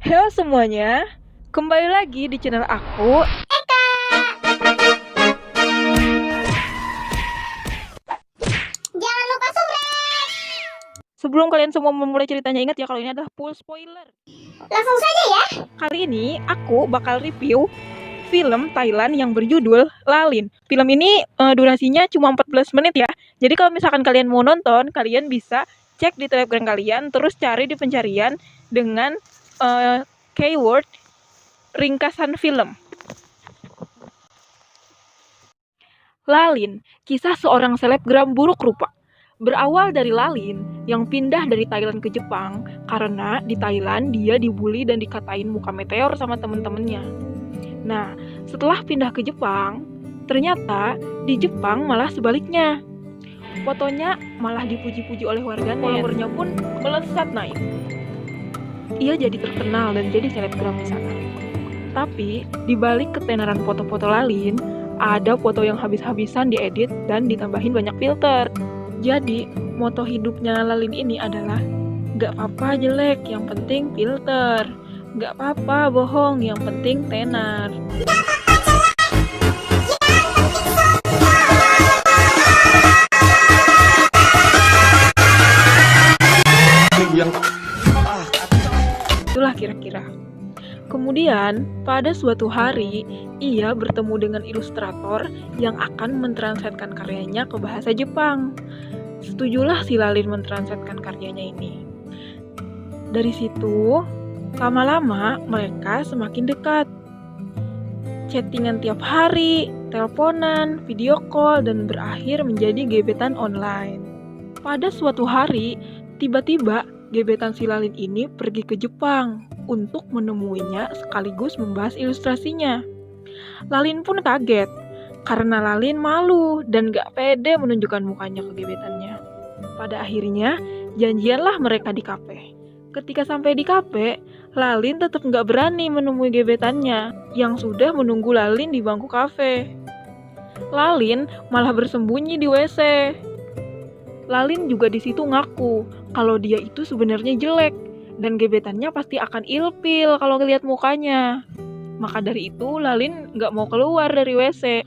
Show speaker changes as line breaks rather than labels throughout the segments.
Halo semuanya, kembali lagi di channel aku.
Jangan lupa subscribe.
Sebelum kalian semua memulai ceritanya, ingat ya kalau ini adalah full spoiler.
Langsung saja ya.
Kali ini aku bakal review film Thailand yang berjudul Lalin. Film ini durasinya cuma 14 menit ya. Jadi kalau misalkan kalian mau nonton, kalian bisa cek di Telegram kalian, terus cari di pencarian dengan keyword ringkasan film. Lalin, kisah seorang selebgram buruk rupa. Berawal dari Lalin yang pindah dari Thailand ke Jepang karena di Thailand dia dibully dan dikatain muka meteor sama temen-temennya. Nah, setelah pindah ke Jepang, ternyata di Jepang malah sebaliknya. Fotonya malah dipuji-puji oleh warganet, followernya pun melesat naik. Ia jadi terkenal dan jadi selebgram di sana. Tapi, di balik ketenaran foto-foto Lalin, ada foto yang habis-habisan diedit dan ditambahin banyak filter. Jadi, moto hidupnya Lalin ini adalah gak apa-apa jelek, yang penting filter. Gak apa-apa bohong, yang penting tenar. Itulah kira-kira. Kemudian, pada suatu hari, ia bertemu dengan ilustrator yang akan mentranslatekan karyanya ke bahasa Jepang. Setujulah si Lalin mentranslatekan karyanya ini. Dari situ, lama-lama mereka semakin dekat. Chattingan tiap hari, teleponan, video call, dan berakhir menjadi gebetan online. Pada suatu hari, tiba-tiba gebetan si Lalin ini pergi ke Jepang untuk menemuinya sekaligus membahas ilustrasinya. Lalin pun kaget, karena Lalin malu dan gak pede menunjukkan mukanya ke gebetannya. Pada akhirnya, janjianlah mereka di kafe. Ketika sampai di kafe, Lalin tetap gak berani menemui gebetannya yang sudah menunggu Lalin di bangku kafe. Lalin malah bersembunyi di WC. Lalin juga di situ ngaku kalau dia itu sebenarnya jelek dan gebetannya pasti akan ilfil kalau ngeliat mukanya. Maka dari itu Lalin gak mau keluar dari WC.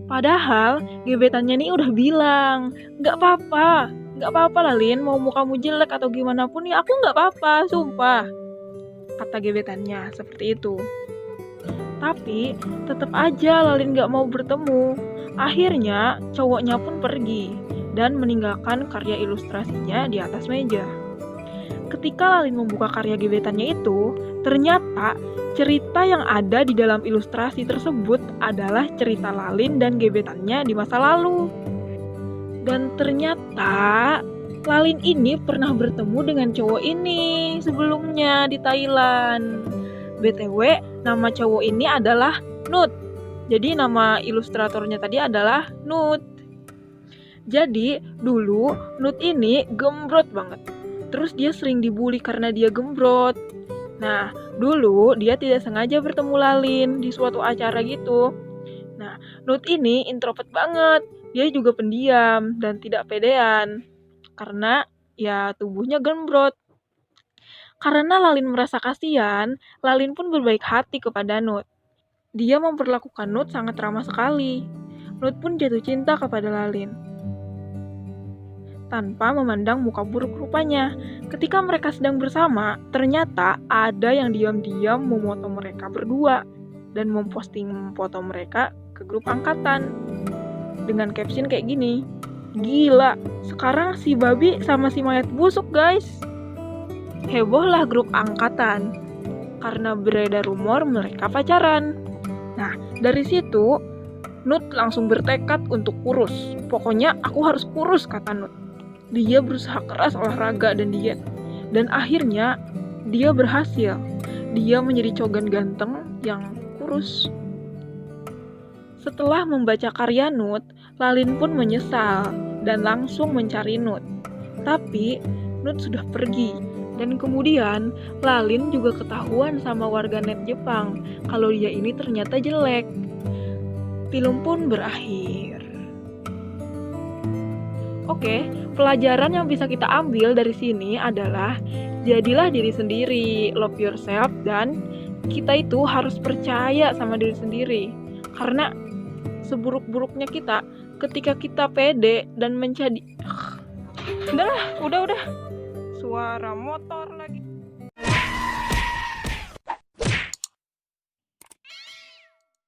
Padahal gebetannya nih udah bilang, gak apa-apa Lalin, mau mukamu jelek atau gimana pun ya aku gak apa-apa, sumpah. Kata gebetannya seperti itu. Tapi tetap aja Lalin gak mau bertemu. Akhirnya cowoknya pun pergi dan meninggalkan karya ilustrasinya di atas meja. Ketika Lalin membuka karya gebetannya itu, ternyata cerita yang ada di dalam ilustrasi tersebut adalah cerita Lalin dan gebetannya di masa lalu. Dan ternyata Lalin ini pernah bertemu dengan cowok ini sebelumnya di Thailand. BTW, nama cowok ini adalah Nut. Jadi nama ilustratornya tadi adalah Nut. Jadi dulu Nut ini gembrot banget. Terus dia sering dibully karena dia gembrot. Nah, dulu dia tidak sengaja bertemu Lalin di suatu acara gitu. Nah, Nut ini introvert banget. Dia juga pendiam dan tidak pedean. Karena ya tubuhnya gembrot. Karena Lalin merasa kasihan, Lalin pun berbaik hati kepada Nut. Dia memperlakukan Nut sangat ramah sekali. Nut pun jatuh cinta kepada Lalin tanpa memandang muka buruk rupanya. Ketika mereka sedang bersama, ternyata ada yang diam-diam memoto mereka berdua dan memposting foto mereka ke grup angkatan dengan caption kayak gini, "Gila, sekarang si babi sama si mayat busuk guys." Hebohlah grup angkatan karena beredar rumor mereka pacaran. Nah, dari situ Nut langsung bertekad untuk kurus. Pokoknya aku harus kurus, kata Nut. Dia berusaha keras olahraga dan diet. Dan akhirnya dia berhasil. Dia menjadi cogan ganteng yang kurus. Setelah membaca karya Nut, Lalin pun menyesal dan langsung mencari Nut. Tapi Nut sudah pergi. Dan kemudian Lalin juga ketahuan sama warganet Jepang kalau dia ini ternyata jelek. Film pun berakhir. Oke, pelajaran yang bisa kita ambil dari sini adalah Jadilah diri sendiri, love yourself, dan kita itu harus percaya sama diri sendiri. Karena seburuk-buruknya kita, ketika kita pede dan menjadi... Udah, suara motor lagi.